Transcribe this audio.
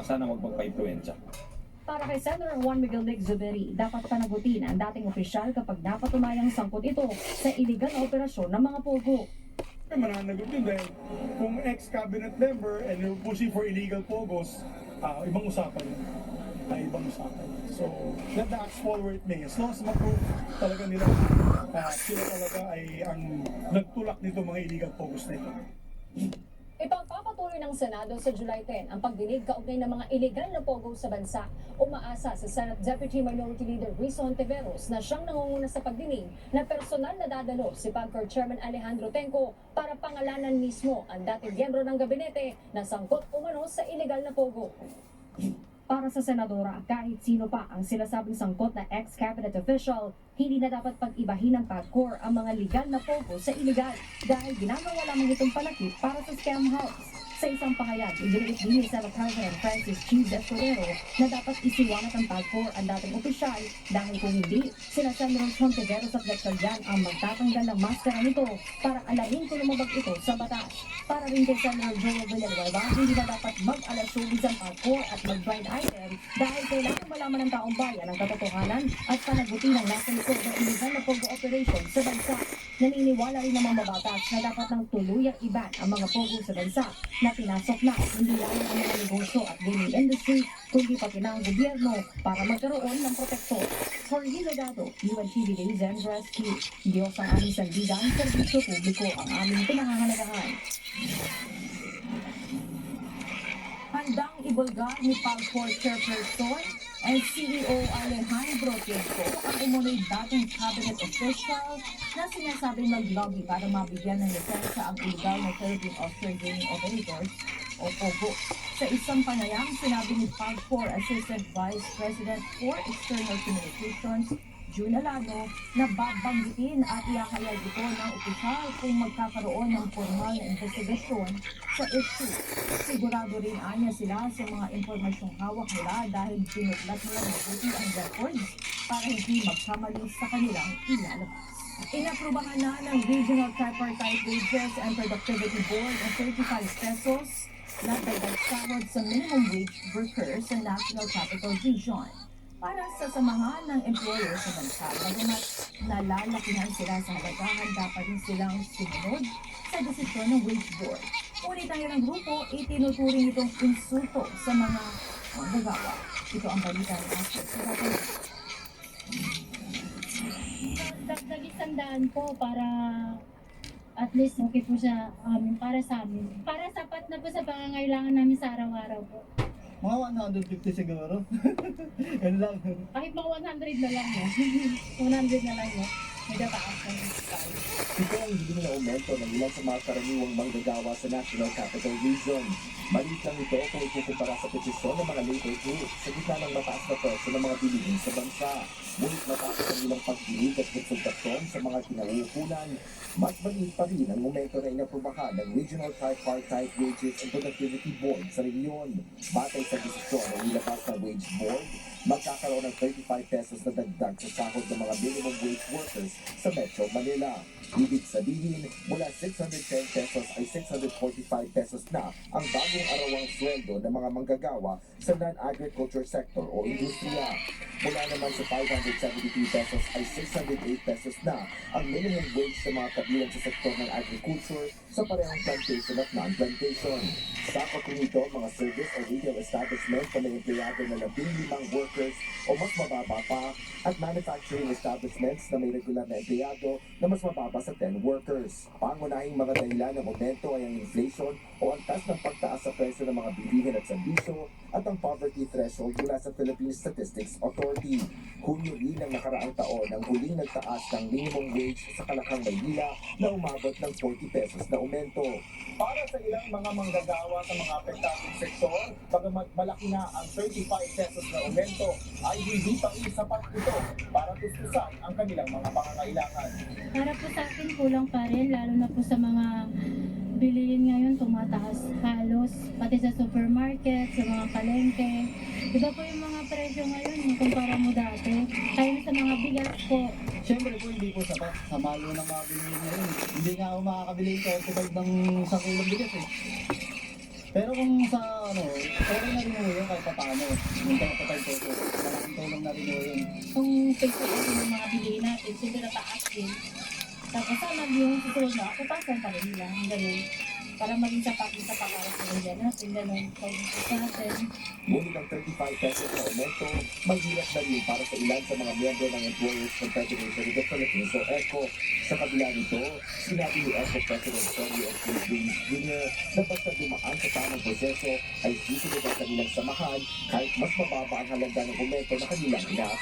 sana wag magpa-impluwensya. Para kay Senator Juan Miguel Nick Zubiri, dapat panagutin ang dating opisyal kapag napatunayang sangkot ito sa iligal na operasyon ng mga pogo. Mananagot yun dahil kung ex-cabinet member and you're pushing for illegal pogos, ibang usapan yun. Ibang usapan. So, let the acts fall where it may. As long as ma-prove talaga nila sila talaga ay ang nagtulak nito mga illegal pogos na ito. Ipagpapatuloy ng Senado sa July 10 ang pagdinig kaugnay ng mga iligal na pogo sa bansa. Umaasa sa Senate Deputy Minority Leader Risa Hontiveros na siyang nangunguna sa pagdinig na personal na dadalo si PAGCOR Chairman Alejandro Tenco para pangalanan mismo ang dating miyembro ng gabinete na sangkot umano sa iligal na pogo. Para sa senadora, kahit sino pa ang sinasabing sangkot na ex-cabinet official, hindi na dapat pag-ibahin ng PAGCOR ang mga legal na pogo sa iligal dahil ginagawa lamang itong palakip para sa scam house. Sa isang pahayag, idiniit din ni Senate President Francis Cheese Escudero na dapat isiwanat ng PAGCOR ang dating opisyal dahil kung hindi, sila Senators Hontiveros at Gatchalian ang magtatanggal ng maskara nito para alamin kung lumabag ito sa batas. Para rin kay Senator Joel Villanueva, hindi na dapat mag-alas-showbiz ang PAGCOR at mag-blind item dahil kailangan malaman ng taong bayan ang katotohanan at panagutin ang nasa likod ng illegal na pogo operation sa bansa. Naniniwala rin ng mga mabatas na dapat ng tuluyang iban ang mga pogo sa bansa na pinasok na hindi lamang ang mga negosyo at gaming industry, kundi pati na ang gobyerno para magkaroon ng protektor. Jorge Legado, UNTV News and Rescue. Diyos ang aming sandigan, serbisyo publiko ang aming pinangahalagahan. Handang ibulgar ni PAGCOR Chairperson and CEO Alejandro Tenco ang umunoy dating cabinet official na sinasabing mag-lobby para mabigyan ng lisensya ang illegal na Philippine Offshore Gaming Operators o POGO. Sa isang panayam, sinabi ni PAGCOR Assistant Vice President for External Communications June Alano na babanggitin at iahayag ito ng opisyal kung magkakaroon ng formal na investigasyon sa issue. Sigurado rin anya sila sa mga impormasyong hawak nila dahil pinuklat nila mabuti ang records para hindi magkamali sa kanilang ilalabas. Inaprubahan na ng Regional Tripartite Wages and Productivity Board ang 35 pesos na dagdag sahod sa minimum wage workers sa National Capital Region. Para sa samahan ng employer sa bansa, bagamat nalalakihan sila sa halagahan, dapat din silang sumunod sa desisyon ng wage board. Ngunit ang ilang grupo, itinuturing itong insulto sa mga manggagawa. Ito ang balita ng Astro sa Batangas. Dagdag 100 po para at least okay po siya para sa amin. Para sapat na po sa pangangailangan namin sa araw-araw po. Mga 150 siguro. Yan lang. Kahit mga 100 na lang no. 100 na lang no. Nagtataas na yung price. Ito ang hindi na aumento ng ilan sa mga karaniwang manggagawa sa National Capital Region. Maliit lang ito kung ikukumpara sa posisyon ng mga labor groups sa gitna ng mataas na presyo ng mga bilihin sa bansa. Ngunit matapos ang ilang pagdinig at konsultasyon sa mga kinauukulan, mas maliit pa rin ang momento na inaprubahan ng Regional Tripartite Wages and Productivity Board sa rehiyon. Batay sa desisyon ng nilabas ng Wage Board, magkakaroon ng 35 pesos na dagdag sa sahod ng mga minimum wage workers sa Metro Manila. Ibig sabihin, mula 610 pesos ay 645 pesos na ang bagong arawang sweldo ng mga manggagawa sa non-agriculture sector o industriya. Mula naman sa 572 pesos ay 608 pesos na ang minimum wage sa mga kabilang sa sektor ng agriculture sa parehong plantation at non-plantation. Sakot nito mga service o retail establishment na may empleyado na 15 workers o mas mababa pa at manufacturing establishments na may regular na empleyado na mas mababa sa 10 workers. Pangunahing mga dahilan ng momento ay ang inflation o ang taas ng pagtaas sa presyo ng mga bilihin at serbisyo at ang poverty threshold mula sa Philippine Statistics Authority. Hunyo rin ng nakaraang taon ang huling nagtaas ng minimum wage sa Kalakang, Maynila na umabot ng 40 pesos na aumento. Para sa ilang mga manggagawa sa mga apektadong sektor, bagamat malaki na ang 35 pesos na aumento, ay hindi pa rin sapat ito para tustusan ang kanilang mga pangangailangan. Para po sa akin kulang pa rin lalo na po sa mga bilihin ngayon tumataas halos pati sa supermarket, sa mga palengke. Iba po yung mga presyo ngayon kumpara mo dati. Kaya sa mga bigas po. Siyempre po hindi po sapat sa malo ng mga bilihin ngayon. Hindi nga ako makakabili ng 35 ng 1 kilong bigas eh. Pero kung sa ano, okay na rin ho yun kahit pa paano. Yung 35 pesos, malaking tulong na rin ho yun. Kung peso kasi yung mga bilihin natin, siyempre nataas din. Tapos sana yung susunod na, papasan pa rin nila, ganun. Para maging sapat sa para sa India natin, ganun. Pag sa atin, Ngunit ang 35 pesos na aumento, mahirap na rin para sa ilan sa mga miyembro ng Employers Confederation of the Philippines o ECO. Sa kabila nito, sinabi ni ECO President Tony S. Luis Jr. na basta dumaan sa tamang proseso ay susunod ang kanilang samahan kahit mas mababa ang halaga ng aumento na kanilang inaasahan.